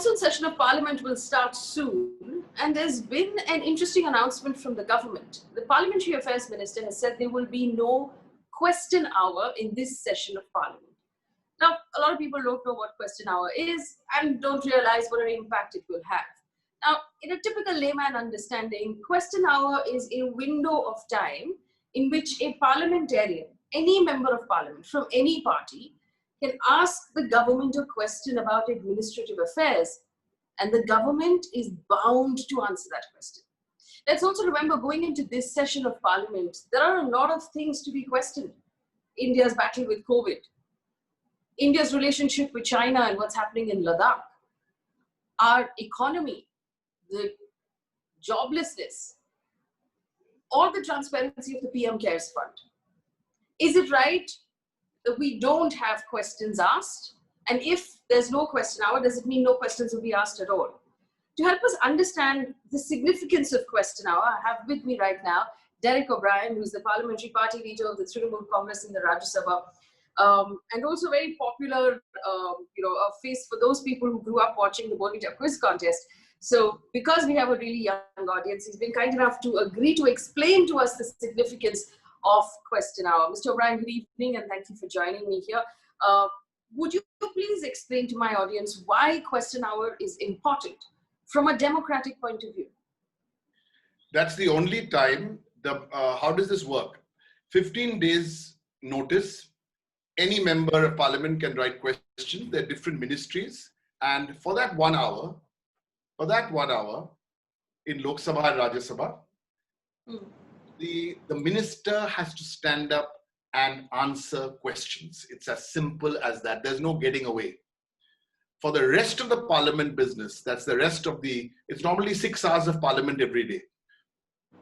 monsoon session of Parliament will start soon, and there's been an interesting announcement from the government. The Parliamentary Affairs Minister has said there will be no question hour in this session of Parliament. Now, a lot of people don't know what question hour is and don't realize what an impact it will have. Now, in a typical layman understanding, question hour is a window of time in which a parliamentarian, any member of parliament from any party, can ask the government a question about administrative affairs, and the government is bound to answer that question. Let's also remember, going into this session of parliament, there are a lot of things to be questioned. India's battle with COVID, India's relationship with China and what's happening in Ladakh, our economy, the joblessness, or the transparency of the PM Cares Fund. Is it right that we don't have questions asked? And if there's no question hour, does it mean no questions will be asked at all? To help us understand the significance of question hour, I have with me right now Derek O'Brien, who's the parliamentary party leader of the Trinamool Congress in the Rajya Sabha, and also very popular, a face for those people who grew up watching the Bonita quiz contest. So because we have a really young audience, he's been kind enough to agree to explain to us the significance of question hour. Mr. O'Brien, good evening, and thank you for joining me here. Would you please explain to my audience why question hour is important from a democratic point of view? That's the only time. How does this work? 15 days notice. Any member of parliament can write questions. There are different ministries, and for that 1 hour, in Lok Sabha and Rajya Sabha, the minister has to stand up and answer questions. It's as simple as that. There's no getting away. For the rest of the parliament business, that's the rest of it's normally 6 hours of parliament every day.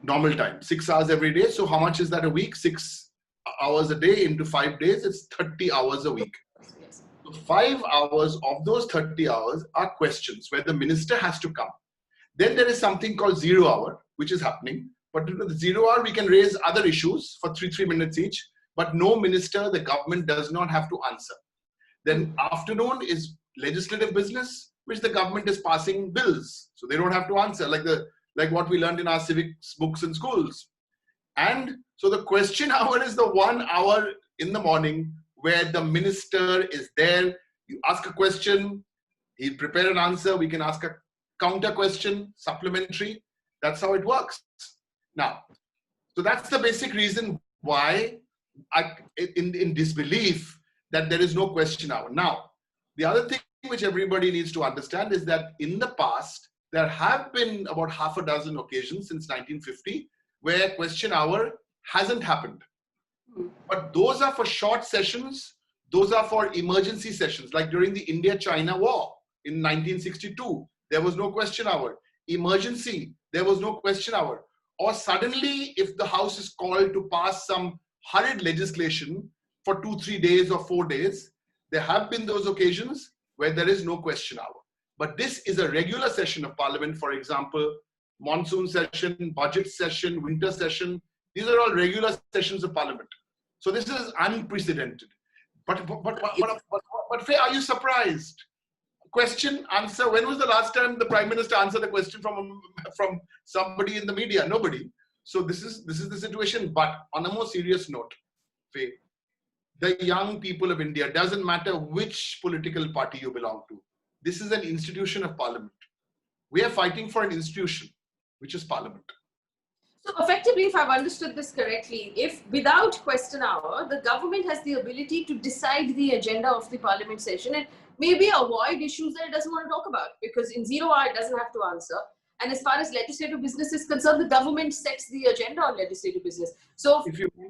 Normal time, 6 hours every day. So how much is that a week? 6 hours a day into 5 days, it's 30 hours a week. So 5 hours of those 30 hours are questions where the minister has to come. Then there is something called 0 hour, which is happening. But in the 0 hour, we can raise other issues for 3 minutes each. But no minister, the government does not have to answer. Then afternoon is legislative business, which the government is passing bills. So they don't have to answer, like what we learned in our civics books in schools. And so the question hour is the 1 hour in the morning where the minister is there. You ask a question, he'll prepare an answer. We can ask a counter question, supplementary. That's how it works. Now, so that's the basic reason why in disbelief that there is no question hour. Now, the other thing which everybody needs to understand is that in the past, there have been about half a dozen occasions since 1950 where question hour hasn't happened. But those are for short sessions. Those are for emergency sessions, like during the India-China war in 1962. There was no question hour. Emergency, there was no question hour. Or suddenly, if the House is called to pass some hurried legislation for 2-3 days or 4 days, there have been those occasions where there is no question hour. But this is a regular session of Parliament, for example, monsoon session, budget session, winter session. These are all regular sessions of Parliament. So this is unprecedented. But Faye, are you surprised? Question, answer. When was the last time the Prime Minister answered a question from somebody in the media? Nobody. So this is the situation. But on a more serious note, Faye, the young people of India, doesn't matter which political party you belong to. This is an institution of Parliament. We are fighting for an institution, which is Parliament. So effectively, if I've understood this correctly, if without question hour, the government has the ability to decide the agenda of the Parliament session and maybe avoid issues that it doesn't want to talk about, because in 0 hour, it doesn't have to answer. And as far as legislative business is concerned, the government sets the agenda on legislative business. So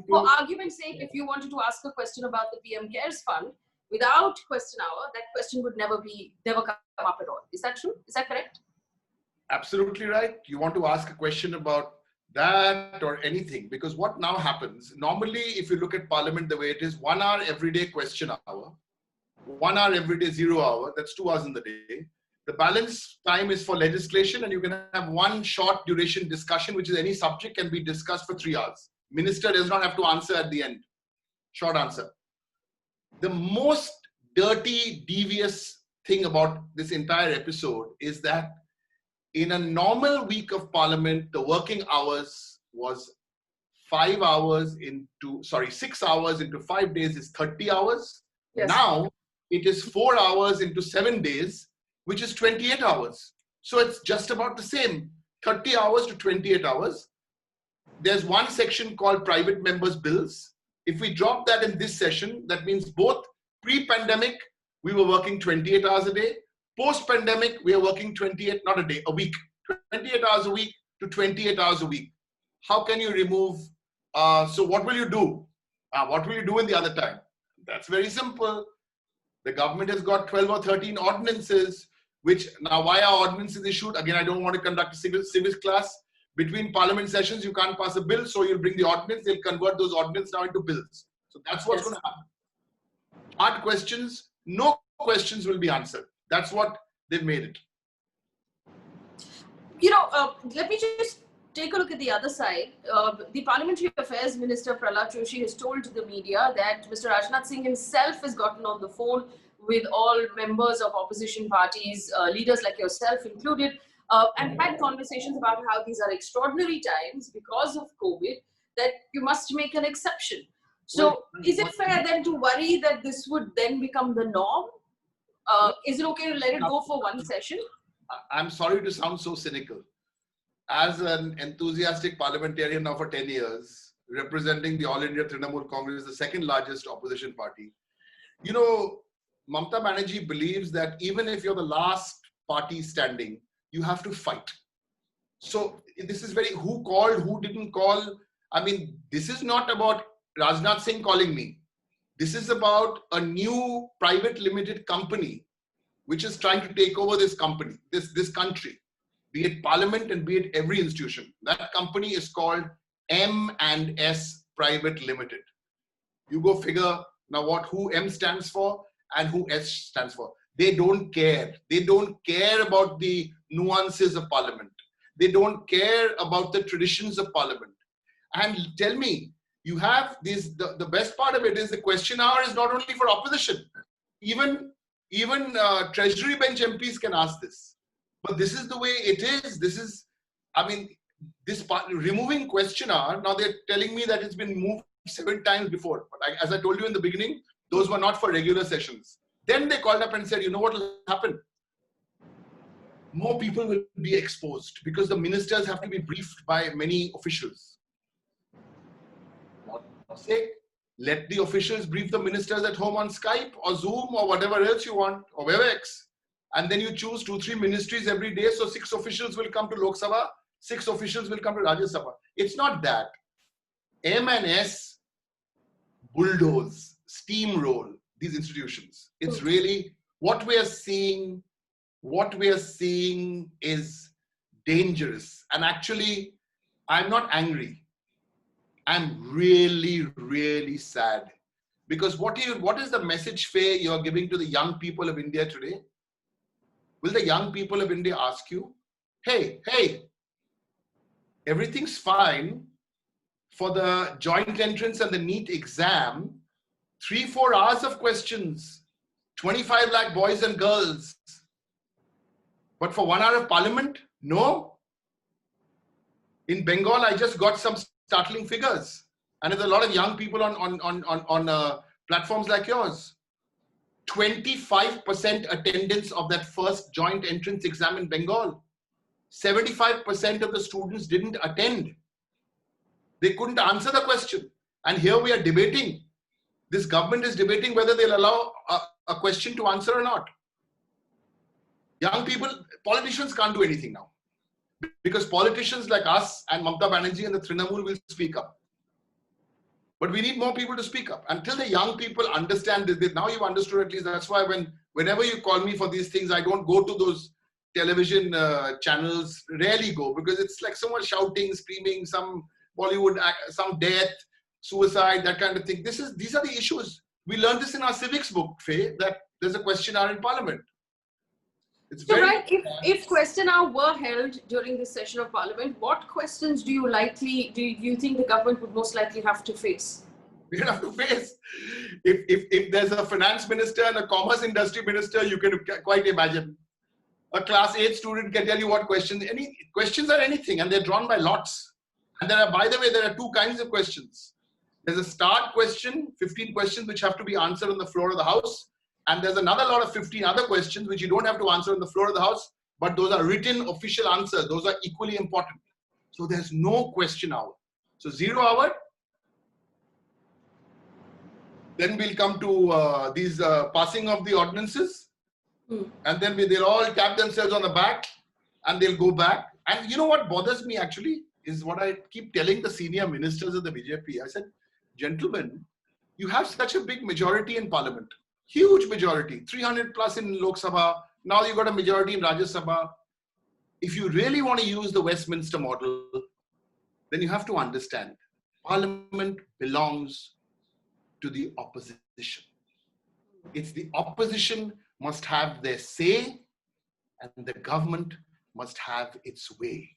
for argument's sake, if you wanted to ask a question about the PM Cares Fund, without question hour, that question would never come up at all. Is that true? Is that correct? Absolutely right. You want to ask a question about that or anything, because what now happens, normally if you look at Parliament the way it is, 1 hour every day question hour, 1 hour every day 0 hour, that's 2 hours in the day. The balance time is for legislation, and you can have one short duration discussion, which is any subject can be discussed for 3 hours. Minister does not have to answer at the end. Short answer. The most dirty, devious thing about this entire episode is that in a normal week of Parliament, the working hours was 6 hours into 5 days is 30 hours. Yes. Now it is 4 hours into 7 days, which is 28 hours. So it's just about the same, 30 hours to 28 hours. There's one section called private members' bills. If we drop that in this session, that means both pre-pandemic, we were working 28 hours a day. Post-pandemic, we are working 28, not a day, a week. 28 hours a week to 28 hours a week. How can you remove, so what will you do? What will you do in the other time? That's very simple. The government has got 12 or 13 ordinances, which now why are ordinances issued? Again, I don't want to conduct a civics class. Between Parliament sessions, you can't pass a bill, so you'll bring the ordinance, they'll convert those ordinances now into bills. So that's what's going to happen. Hard questions, no questions will be answered. That's what they've made it. Let me just take a look at the other side. The Parliamentary Affairs Minister Prahlad Joshi has told the media that Mr. Rajnath Singh himself has gotten on the phone with all members of opposition parties, leaders like yourself included, and had conversations about how these are extraordinary times because of COVID, that you must make an exception. So is it fair then to worry that this would then become the norm? Is it okay to let it go for one session? I'm sorry to sound so cynical. As an enthusiastic parliamentarian now for 10 years, representing the All India Trinamool Congress, the second largest opposition party, Mamata Banerjee believes that even if you're the last party standing, you have to fight. So this is very, who called, who didn't call. I mean, this is not about Rajnath Singh calling me. This is about a new private limited company which is trying to take over this company, this country, be it Parliament and be it every institution. That company is called M&S Private Limited. You go figure now who M stands for and who S stands for. They don't care. They don't care about the nuances of Parliament. They don't care about the traditions of Parliament. And tell me, you have this, the best part of it is the question hour is not only for opposition. Even Treasury bench MPs can ask this. But this is the way it is. This is, I mean, this part, removing question hour, now they're telling me that it's been moved 7 times before. But as I told you in the beginning, those were not for regular sessions. Then they called up and said, you know what will happen? More people will be exposed because the ministers have to be briefed by many officials. For God's sake, let the officials brief the ministers at home on Skype or Zoom or whatever else you want, or WebEx. And then you choose 2-3 ministries every day. So 6 officials will come to Lok Sabha, 6 officials will come to Rajya Sabha. It's not that. M&S bulldoze, steamroll these institutions. It's really what we are seeing. What we are seeing is dangerous. And actually, I'm not angry. I'm really, really sad. Because what is the message, Faye, you're giving to the young people of India today? Will the young people of India ask you, hey, everything's fine for the joint entrance and the NEET exam, 3-4 hours of questions, 25 lakh boys and girls. But for 1 hour of Parliament, no. In Bengal, I just got some startling figures. And there's a lot of young people on platforms like yours. 25% attendance of that first joint entrance exam in Bengal. 75% of the students didn't attend. They couldn't answer the question. And here we are debating. This government is debating whether they'll allow a question to answer or not. Young people, politicians can't do anything now. Because politicians like us and Mamata Banerjee and the Trinamool will speak up. But we need more people to speak up. Until the young people understand this, now you've understood at least. That's why whenever you call me for these things, I don't go to those television channels, rarely go, because it's like so much shouting, screaming, some Bollywood, some death, suicide, that kind of thing. These are the issues. We learned this in our civics book, Faye, that there's a question hour in Parliament. It's so right, if question hour were held during this session of Parliament, what questions do you think the government would most likely have to face? We don't have to face. If there's a finance minister and a commerce industry minister, you can quite imagine. A class 8 student can tell you what questions, any questions are anything, and they're drawn by lots. And there are, by the way, there are two kinds of questions. There's a start question, 15 questions which have to be answered on the floor of the house. And there's another lot of 15 other questions which you don't have to answer on the floor of the house, but those are written official answers. Those are equally important. So there's no question hour. So 0 hour. Then we'll come to these passing of the ordinances. And then they'll all tap themselves on the back and they'll go back. And you know what bothers me actually is what I keep telling the senior ministers of the BJP. I said, gentlemen, you have such a big majority in parliament, huge majority, 300 plus in Lok Sabha. Now you've got a majority in Rajya Sabha. If you really want to use the Westminster model, then you have to understand parliament belongs to the opposition. It's the opposition must have their say and the government must have its way.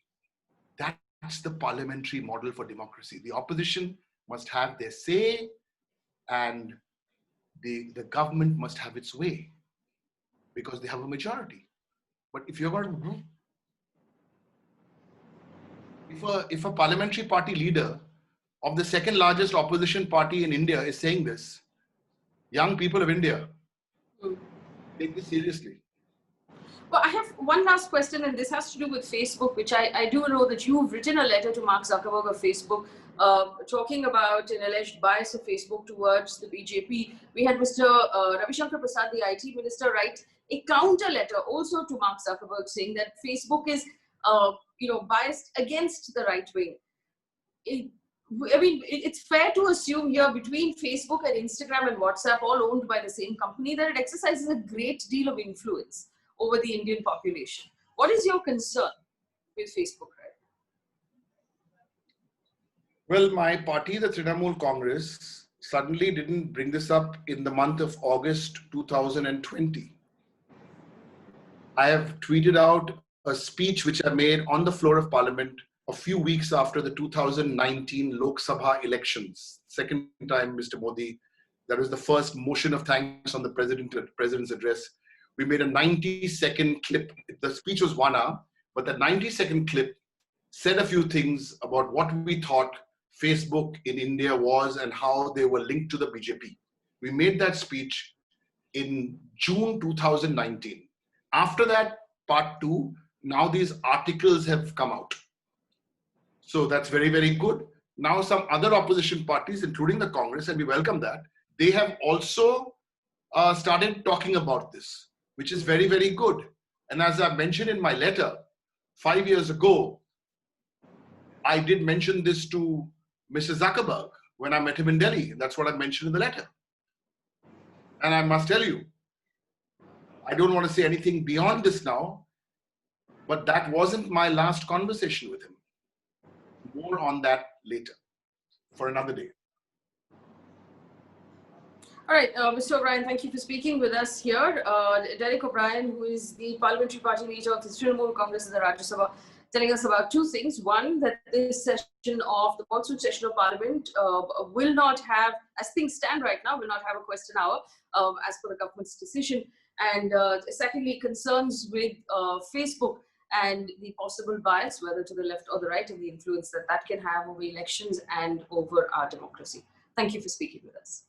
That's the parliamentary model for democracy. The opposition must have their say and the government must have its way because they have a majority. But if you're going to, if a parliamentary party leader of the second largest opposition party in India is saying this, young people of India, take this seriously. Well, I have one last question, and this has to do with Facebook, which I do know that you've written a letter to Mark Zuckerberg of Facebook, talking about an alleged bias of Facebook towards the BJP. We had Mr. Ravi Shankar Prasad, the IT minister, write a counter letter also to Mark Zuckerberg saying that Facebook is, biased against the right wing. It's fair to assume here between Facebook and Instagram and WhatsApp, all owned by the same company, that it exercises a great deal of influence over the Indian population. What is your concern with Facebook, right? Well, my party, the Trinamool Congress, suddenly didn't bring this up in the month of August 2020. I have tweeted out a speech which I made on the floor of Parliament a few weeks after the 2019 Lok Sabha elections. Second time, Mr. Modi, that was the first motion of thanks on the president's address. We made a 90-second clip. The speech was 1 hour, but the 90-second clip said a few things about what we thought Facebook in India was and how they were linked to the BJP. We made that speech in June 2019. After that, part 2, now these articles have come out. So that's very, very good. Now some other opposition parties, including the Congress, and we welcome that, they have also started talking about this, which is very, very good. And as I mentioned in my letter, 5 years ago, I did mention this to Mr. Zuckerberg when I met him in Delhi. That's what I mentioned in the letter. And I must tell you, I don't want to say anything beyond this now, but that wasn't my last conversation with him. More on that later, for another day. All right, Mr. O'Brien, thank you for speaking with us here. Derek O'Brien, who is the parliamentary party leader of the Trinamool Congress in the Rajya Sabha, telling us about two things. One, that this session of the Monsoon session of Parliament will not have, as things stand right now, will not have a question hour as per the government's decision. And secondly, concerns with Facebook and the possible bias, whether to the left or the right, and the influence that that can have over elections and over our democracy. Thank you for speaking with us.